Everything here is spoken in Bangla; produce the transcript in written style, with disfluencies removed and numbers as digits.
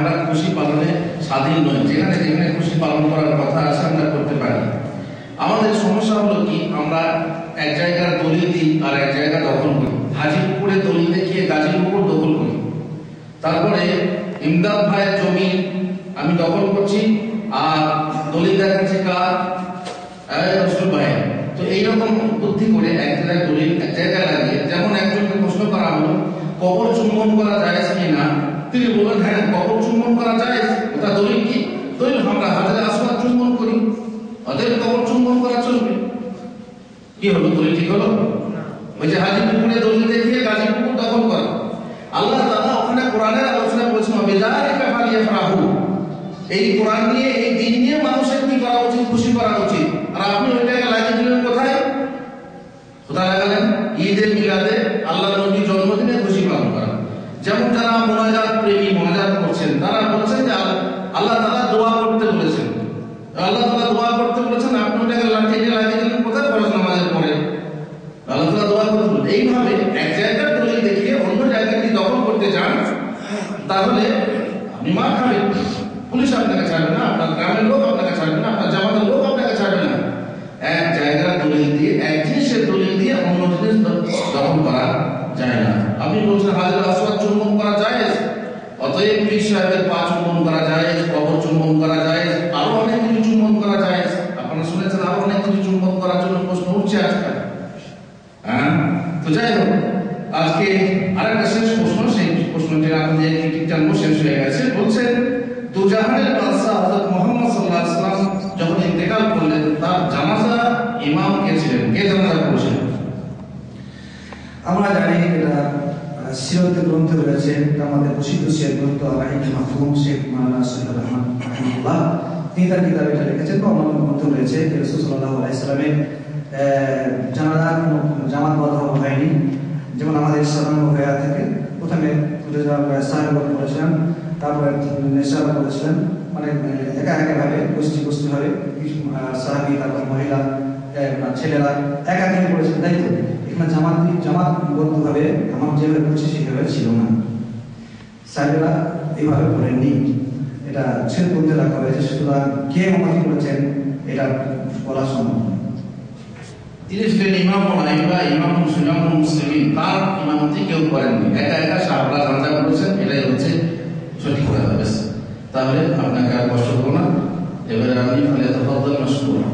আমরা খুশি পালনে স্বাধীন নই, যেখানে যেখানে খুশি পালন করার কথা আছে আমরা করতে পারি। আমাদের সমস্যা হলো কি, আমরা এক জায়গার দলিল দিই আর এক জায়গা দখল করি। হাজিপুকুরে দলিল দেখিয়ে গাজীপুকুর দখল করি, তারপরে ইমদাদ ভাইয়ের জমি আমি দখল করছি আর দলিল দেখাচ্ছি কার, রসুল ভাইয়ের। তো এইরকম বুদ্ধি করে এক জায়গায় দলিল এক জায়গায় লাগিয়ে, যেমন একজনকে প্রশ্ন করা হলো কবর চুম্বন করা যায় কি না, তিনি বলেন হ্যাঁ কবর চুম্বন করা যায়। ওটা দলিল কি? দলিল আমরা হাজারে আসওয়াদ চুম্বন করি, অতএব কবর চুম্বন করা চলবে। কি হলো, দলিল ঠিক হলো? ওই যে হাজিপুকুরে দলিল দেখিয়ে গাজীপুকুর দখল করা। আল্লাহ তাআলা ওখানে কোরআনের আলোচনা বলছেন বিযালিকা ফালিয়াফরাহু, এই কোরআন নিয়ে এই দিন নিয়ে মানুষের কি করা উচিত, খুশি করা উচিত। আর আপনি ওইটাকে লাগিয়ে দিলেন কোথায়? কোথায় লাগালেন? ঈদে মিলাদে, আল্লাহর নবীর জন্মদিনে খুশি পালন করা। যেমন যারা মোনাজাত প্রেমী, মোনাজাত করছেন, তারা বলছেন যে আল্লাহ তাআলা দোয়া করতে বলেছেন, আল্লাহ তাআলা দোয়া করতে বলেছেন, আপনি ওটাকে লাগিয়ে দিলেন কোথায়? ফরজ নামাজের পরে আল্লাহ তাআলা দোয়া করতে বলেছেন। এইভাবে এক জায়গার দলিল দেখিয়ে অন্য জায়গাটি দখল করতে যান, তাহলে আপনি মার খাবেন। পুলিশ আপনাকে ছাড়বে না, আপনার গ্রামের লোক আপনাকে ছাড়বে না, আপনার জামাতের লোক আপনাকে ছাড়বে না। এক জায়গার দলিল দিয়ে, এক জিনিসের দলিল দিয়ে অন্য জিনিস দখল করা যায় না। আপনি বলছেন হাজার আসওয়াদ চুম্বন করা যায়, অতএব পীর সাহেবের পা চুম্বন করা যায়, কবর চুম্বন করা যায়, আরো অনেক কিছু চুম্বন করা যায়। আপনারা শুনেছেন আরো অনেক কিছু চুম্বন করার জন্য প্রশ্ন উঠছে আজকাল। হ্যাঁ, তো যাই হোক, আজকে আরেকটা শেষ প্রশ্ন, সেই প্রশ্নটি আপনাদের ক্রিটিক জানবো, শেষ হয়ে গেছে। বলছেন দুজাহানের বাদশা হযরত মুহাম্মদ সাল্লাল্লাহু আলাইহি ওয়াসাল্লাম যখন ইন্তেকাল করলেন, তার জানাজা ইমাম কে ছিলেন? কে জানাজা করেছিলেন? আমরা জানি এটা সিরাত গ্রন্থে রয়েছে, আমাদের প্রসিদ্ধ সিরাত গ্রন্থ আল-রাহিকুল মাহফুম শেখ মাওলানা সৈয়দ রহমান রাহিমাহুল্লাহ, তিনি তার কিতাবে এটা লিখেছেন। বা অন্যান্য গ্রন্থ রয়েছে রাসূল সাল্লাল্লাহু আলাইহি সাল্লামের জানাজা কোনো জামাতবদ্ধ হয়নি। যেমন আমাদের সাধারণ হয়ে থাকে, প্রথমে সাহেবগণ করেছিলেন, তারপরে নেশারা করেছিলেন, মানে একা একাভাবে গোষ্ঠীভাবে সাহাবী, তারপর মহিলা, ছেলেরা একাধিক করেছিলেন, তাই তো? এখানে জামাতবদ্ধভাবে আমার যেভাবে করেছে সেভাবে ছিল না, সাহেবেরা এইভাবে করেননি। এটা ছেদ বলতে রাখা হয়েছে। সুতরাং কে আমাকে করেছেন এটা বলা সম্ভব। তিনি ছিলেন ইমাম বা ইমাম মুসলিমিন, তার ইমামতি কেউ করেননি, একা একা সাহাবারা জানাজা করেছেন। এটাই হচ্ছে সঠিক কথা। তাহলে আপনাকে আর কষ্ট করবো না, এবারে আপনি ফালিয়াতাফাদ্দাল মাশকুরা।